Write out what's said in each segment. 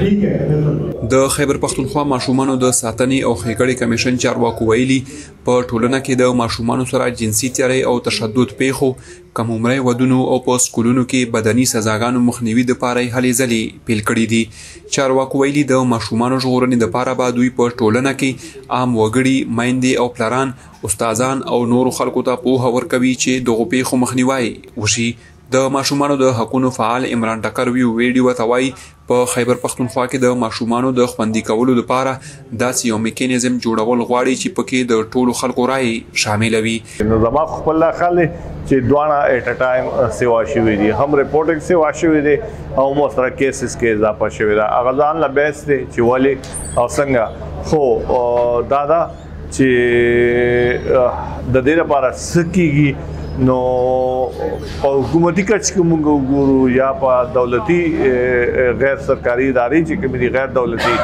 د خیبر پختونخوا ماشومانو د ساتنې او ښېګړې کمیشن چارواکو ویلي په ټولنه کې د ماشومانو سره جنسي تیاری او تشدد پیښو، کم عمرۍ ودونو او په سکولونو کې بدني سزاګانو مخنیوي دپاره یې هلې ځلې پیل کړي دي. چارواکو ویلي د ماشومانو ژغورنې دپاره به دوی په ټولنه کې عام وګړي، میندې او پلران، استادان او نورو خلکو ته پوهه ورکوي چې دغو پیښو مخنیوی وشي. د ماشومانو د حقونو فعال عمران ټکر ویډیو ته وایي په خیبر پختونخوا کې د ماشومانو د خوندي کولو لپاره داسې یو میکانیزم جوړول غواړي چې پکې د ټولو خلکو رایې شامله وي. نو زما خپل خیال دی چې دواړه ایټ ا ټایم سیوا شوي دي، هم ریپورټینګ سیوا شوي دي او مو سره کیسز کې اضافه شوي ده. هغه ځان له بحث دی چې ولې او څنګه، خو دا چې د دې لپاره څه کېږي نو په حکومتي کچ کې موږ وګورو یا په دولتي غیر سرکاري ادارې چې کومې دي غیر دولتي،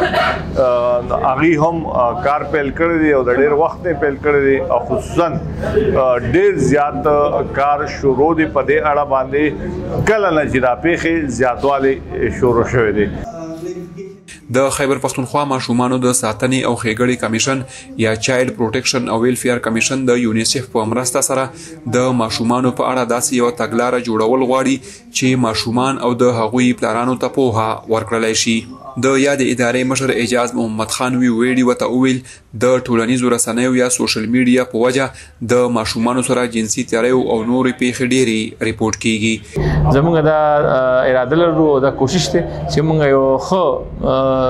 هغوی هم کار پیل کړی دی او د ډېر وخت یې پیل کړی دی او خصوصا ډېر زیات کار شروع دی په دې اړه باندې کله نه چې دا پیښې زیاتوالی شروع شوی دی. د خیبر پختونخوا ماشومانو د ساتنې او ښېګړې کمیشن یا چایلډ پروټیکشن او ویلفیر کمیشن د یونیسف په مرسته سره د ماشومانو په اړه داسې یوه تګلاره جوړول غواړي چې ماشومان او د هغوی پلارانو ته پوهه ورکړلی شي. د یادې ادارې مشر اعجاز محمد خان ویډیو ته وویل د ټولنیزو رسنیو یا سوشل میډیا په وجه د ماشومانو سره جنسي تیاریو او نورې پیښې ډېرې ریپورټ کیږي. زموږ دا اراده لرو، دا کوشش دی چې موږ یو ښه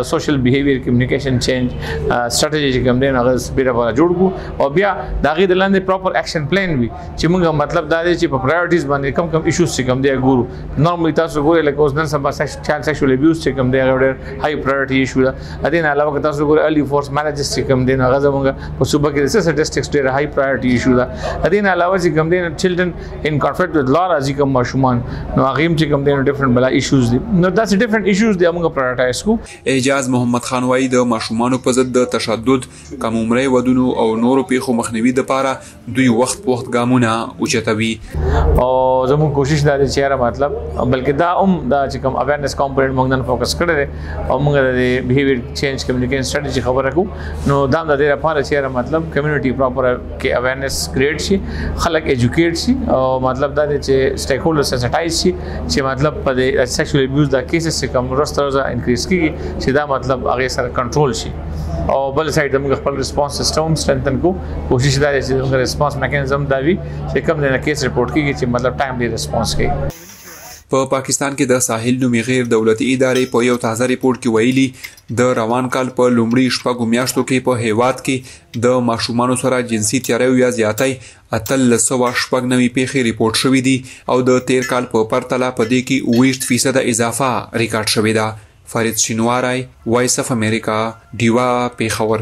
سوشل بیهیویر کمیونیکیشن چینج سټریټجي چې کوم دی هغه بیره جوړ کړو او بیا د هغې د لاندې پراپر ایکشن پلان وي چې موږ مطلب دا دی چې په پرایورټیز باندې کم ایشوز چې کوم دی ګورو. نارملی تاسو ګورئ لکه اوس نن سبا چایلډ سیکشوال ابیوز چې کوم دی هغه ډېر هائی پرایورټي ایشو ده. د دې نه علاوه که تاسو ګورئ ارلی فورس میریجز چې کوم دی هغه زموږ په صوبه کې د سټیسټکس ډېر هائی پرایورټي ایشو ده. د دې نه علاوه چې کوم دی چلډرن ان کانفلکټ وذ لا راځي کوم ماشومان نو هغې هم چې کوم دی ډفرنټ بلا ایشوز دي، نو داسې ډفرنټ ایشوز دي موږ پرایورټایز کړو. اعجاز محمد خان وایي د ماشومانو په ضد د تشدد، کم عمرۍ ودونو او نورو پیښو مخنیوي دپاره دوی وخت په وخت ګامونه اوچتوي. او زموږ کوشش دا دی چې یاره مطلب بلکې دا هم دا چې کوم اویرنس کمپوننټ موږ نن فوکس کړی دی او موږ د بیهیویر چینج کمیونیکیشن سټریټجي خبره کوو نو دا د دې لپاره چې یاره مطلب کمیونټي پراپر کې اویرنس کریټ شي، خلک ایجوکیټ شي او مطلب دا دی چې سټیک هولډر سنسټایز شي چې مطلب په د سیکشوال ابیوز دا کیسز چې کوم ورځ تر ورځه انکریز کېږي چې دا مطلب هغې سره کنټرول شي. او بل سایډ د موږ خپل ریسپانس سیسټم سټرنتن کو، کوشش دا دی چې موږ ریسپانس میکانیزم دا وي چې کوم دی نه کیس رپورټ کېږي چې مطلب ټایملی ریسپانس کوي. په پاکستان کې د ساحل نومي غیر دولتي ادارې په یو تازه ریپورټ کې ویلي د روان کال په لومړي شپږو میاشتو کې په هیواد کې د ماشومانو سره جنسي تیاریو یا زیاتی 1396 پیښې ریپورټ شوي دي او د تیر کال په پرتله په دې کې 20% اضافه ریکارډ شوې ده. فرید شینواری، وایس اف امریکا، ډیوا، پیښور.